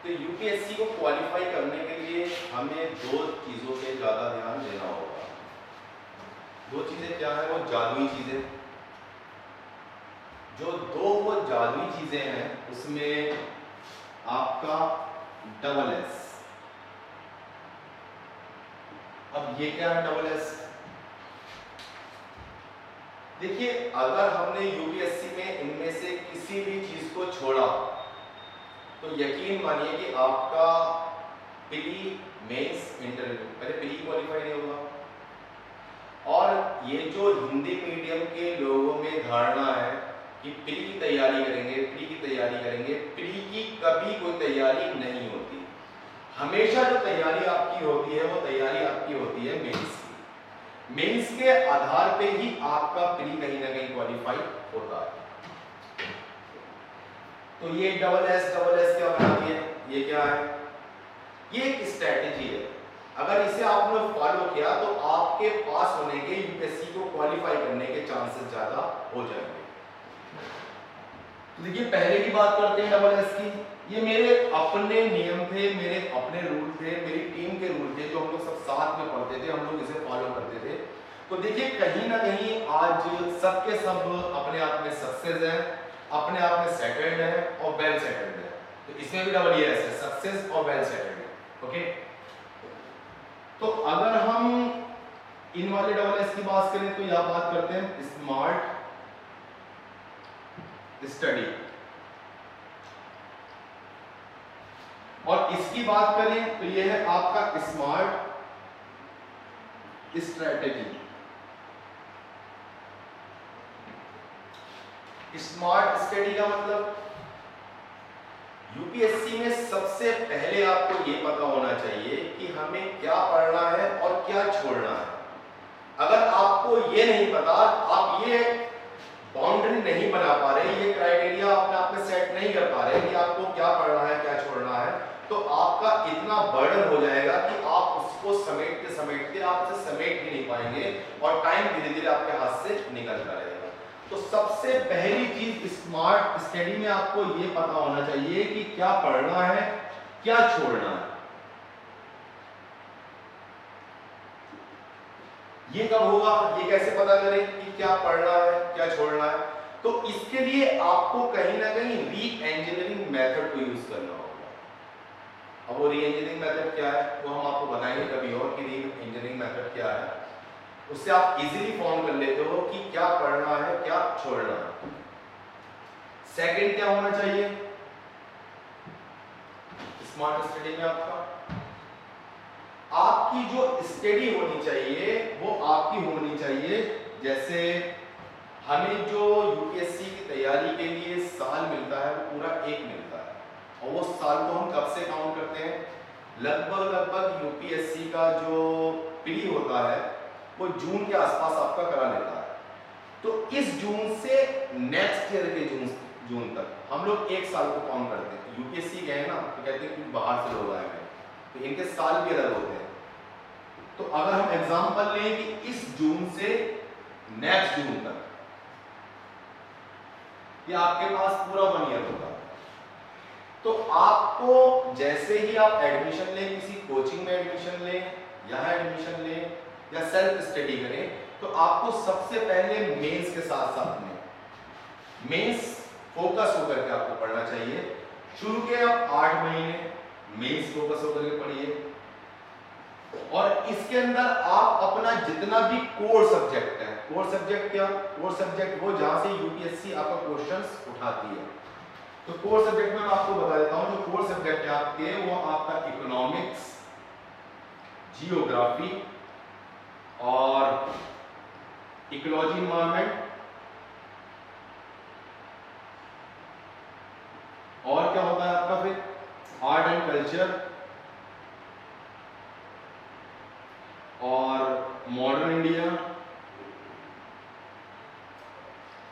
तो यूपीएससी को क्वालिफाई करने के लिए हमें दो चीज़ों पे ज़्यादा ध्यान देना होगा। दो चीज़ें क्या है? वो जादुई चीज़ें। जो दो वो जादुई चीज़ें हैं उसमें आपका डबल एस। अब ये क्या है डबल एस? देखिए, अगर हमने यूपीएससी में इनमें से किसी भी चीज को छोड़ा तो यकीन मानिए कि आपका प्री मेंस इंटरव्यू, पहले प्री क्वालिफाई नहीं होगा। और ये जो हिंदी मीडियम के लोगों में धारणा है कि प्री की तैयारी करेंगे, प्री की तैयारी करेंगे, प्री की कभी कोई तैयारी नहीं होती। हमेशा जो तैयारी आपकी होती है वो तैयारी आपकी होती है मेंस की। मेंस के आधार पे ही आपका प्री कहीं ना कहीं क्वालिफाई होता है। तो ये डबल एस क्या बना दिए? ये क्या है? ये एक स्ट्रेटेजी है। अगर इसे आपने फॉलो किया तो आपके पास होने के, यूपीएससी को क्वालिफाई करने के चांसेस ज्यादा हो जाएंगे। तो देखिए, पहले की बात करते हैं डबल एस की। ये मेरे अपने नियम थे, मेरे अपने रूल थे, मेरी टीम के रूल थे जो हम लोग सब साथ में पढ़ते थे, हम लोग इसे फॉलो करते थे। तो देखिए, कहीं ना कहीं आज सबके सब अपने आप में सक्सेस है, अपने आप में सेटल्ड है और वेल सेटल्ड है। तो इसमें भी डबल एस है, सक्सेस और वेल सेटल्ड है। ओके, तो अगर हम इन वाले डबल एस की बात करें तो यह बात करते हैं स्मार्ट स्टडी। और इसकी बात करें तो यह है आपका स्मार्ट स्ट्रेटेजी। स्मार्ट स्टडी का मतलब यूपीएससी में सबसे पहले आपको ये पता होना चाहिए कि हमें क्या पढ़ना है और क्या छोड़ना है। अगर आपको ये नहीं पता, आप ये बाउंड्री नहीं बना पा रहे, ये क्राइटेरिया अपने आप में सेट नहीं कर पा रहे कि आपको क्या पढ़ना है, क्या छोड़ना है, तो आपका इतना बर्डन हो जाएगा कि आप उसको समेटते समेटते आप उसे समेट ही नहीं पाएंगे और टाइम धीरे धीरे आपके हाथ से निकलता रहेगा। तो सबसे पहली चीज स्मार्ट स्टडी में आपको ये पता होना चाहिए कि क्या पढ़ना है, क्या छोड़ना है। ये कब होगा? ये कैसे पता करें कि क्या पढ़ना है, क्या छोड़ना है? तो इसके लिए आपको कहीं ना कहीं री इंजीनियरिंग मेथड को यूज करना होगा। अब वो री इंजीनियरिंग मेथड क्या है वो हम आपको बताएंगे कभी और कि री इंजीनियरिंग मेथड क्या है। उससे आप इजीली फॉर्म कर लेते हो कि क्या पढ़ना है, क्या छोड़ना है। सेकंड क्या होना चाहिए स्मार्ट स्टडी में? आपकी जो स्टडी होनी चाहिए वो आपकी होनी चाहिए, जैसे हमें जो यूपीएससी की तैयारी के लिए साल मिलता है वो पूरा एक मिलता है, और वो साल को हम कब से काउंट करते हैं? लगभग यूपीएससी का जो प्री होता है वो जून के आसपास आपका करा लेता है। तो इस जून से नेक्स्ट ईयर के जून तक हम लोग एक साल को काउंट करते हैं। यूपीएससी गए ना तो कहते हैं कि बाहर से लोग आए हैं तो इनके साल भी अलग होते हैं। तो अगर हम एग्जांपल लें कि इस जून से नेक्स्ट जून तक, ये आपके पास पूरा 1 ईयर होगा। तो आपको जैसे ही आप एडमिशन लें, किसी कोचिंग में एडमिशन लें, यहां एडमिशन लें या सेल्फ स्टडी करें, तो आपको सबसे पहले मेंस के साथ साथ में मेंस फोकस होकर के आपको पढ़ना चाहिए। शुरू के आप 8 महीने मेंस फोकस होकर के पढ़िए, और इसके अंदर आप अपना जितना भी कोर सब्जेक्ट है, कोर सब्जेक्ट क्या? कोर सब्जेक्ट वो जहां से यूपीएससी आपका क्वेश्चंस उठाती है। तो कोर सब्जेक्ट में मैं आपको बता देता हूं, जो कोर सब्जेक्ट है आपके वो आपका इकोनॉमिक्स, जियोग्राफी और इकोलॉजी एनवायरमेंट, और क्या होता है आपका फिर आर्ट एंड कल्चर और मॉडर्न इंडिया।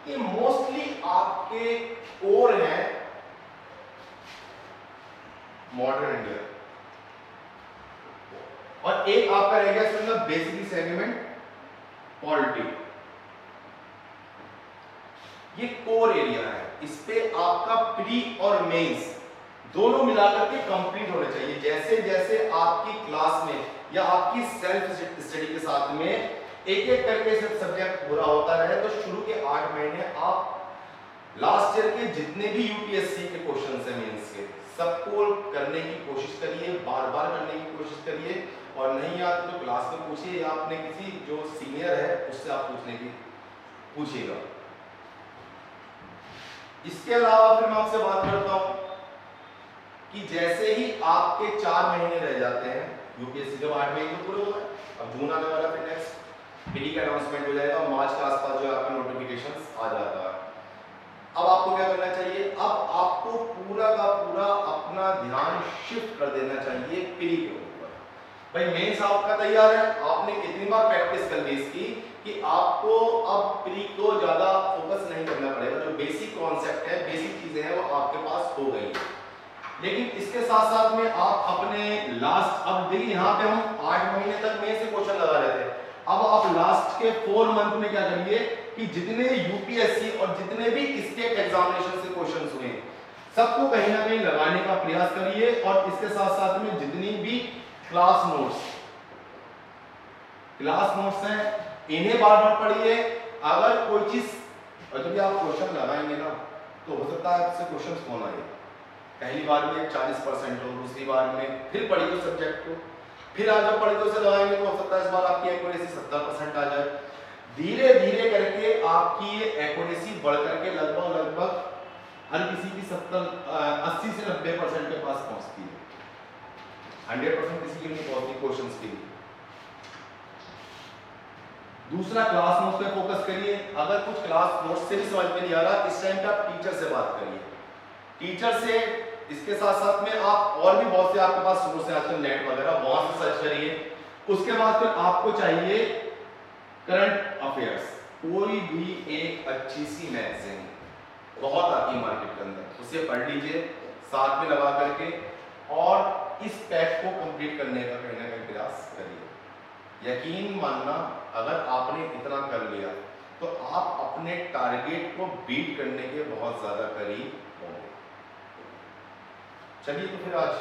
ये मोस्टली आपके कोर हैं मॉडर्न इंडिया। और एक आपका रह गया इसके अंदर बेसिक सेगमेंट पॉलिटी। ये कोर एरिया है, इस पे आपका प्री और मेंस दोनों मिलाकर के कंप्लीट होने चाहिए। जैसे जैसे आपकी क्लास में या आपकी सेल्फ स्टडी के साथ में एक एक करके सब्जेक्ट पूरा होता रहे, तो शुरू के 8 महीने आप लास्ट ईयर के जितने भी यूपीएससी के क्वेश्चंस हैं मेंस के, सबको करने की कोशिश करिए, बार बार करने की कोशिश करिए, और नहीं आते तो क्लास में पूछिए या अपने किसी जो सीनियर है उससे आप पूछिएगा। इसके अलावा फिर मैं आपसे बात करता हूं कि जैसे ही आपके 4 महीने रह जाते हैं यूपीएससी के 8 महीने पूरे हो गए, अब जून आने वाला, फिर नेक्स्ट पीडी का अनाउंसमेंट हो जाएगा और मार्च के आसपास जो आपका नोटिफिकेशंस आ जाता है। अब आपको क्या करना चाहिए, अब आपको पूरा का पूरा अपना ध्यान शिफ्ट कर देना चाहिए प्री के ऊपर। भाई मेंस आपका तैयार है, आपने कितनी बार प्रैक्टिस कर ली इसकी कि आपको अब प्री को ज्यादा फोकस नहीं करना पड़ेगा, जो बेसिक कॉन्सेप्ट है, बेसिक चीजें हैं वो आपके पास हो गई। लेकिन इसके साथ साथ में आप अपने लास्ट, अब देखिए यहाँ पे हम 8 महीने तक में से क्वेश्चन लगा रहे थे, अब आप लास्ट के 4 मंथ में क्या करिए कि जितने यूपीएससी और जितने भी स्टेट एग्जामिनेशन से क्वेश्चन हुए सबको कहीं ना कहीं लगाने का प्रयास करिए, और इसके साथ साथ में जितनी भी क्लास नोट्स हैं इन्हें बार बार पढ़िए। अगर कोई चीज, और जब आप क्वेश्चन लगाएंगे ना तो हो सकता है आपसे क्वेश्चन कौन आए, पहली बार में 40% हो, दूसरी बार में फिर पढ़ी तो सब्जेक्ट को, फिर आप जब पढ़ी तो उसे लगाएंगे तो हो सकता है इस बार आपकी एक्यूरेसी 70% आ जाए। धीरे धीरे करके आपकी ये एक्यूरेसी बढ़ करके लगभग हर किसी की 80 से 90% के पास पहुंचती है, 100% किसी की नहीं पहुंचती क्वेश्चंस की। दूसरा, क्लास नोट्स पे फोकस करिए। अगर कुछ क्लास नोट्स से भी समझ में नहीं आ रहा, इस टाइम पे आप टीचर से बात करिए, टीचर से। इसके साथ साथ में आप और भी बहुत से आपके पास सोर्स है आजकल नेट वगैरह, वहां से सर्च करिए। उसके बाद फिर आपको चाहिए करंट अफेयर्स, कोई भी एक अच्छी सी मैगजीन बहुत आती है मार्केट के अंदर, उसे पढ़ लीजिए साथ में लगा करके, और इस पैक को कंप्लीट करने का कहीं ना कहीं प्रयास करिए। यकीन मानना, अगर आपने इतना कर लिया तो आप अपने टारगेट को बीट करने के बहुत ज्यादा करीब होंगे। चलिए तो फिर आज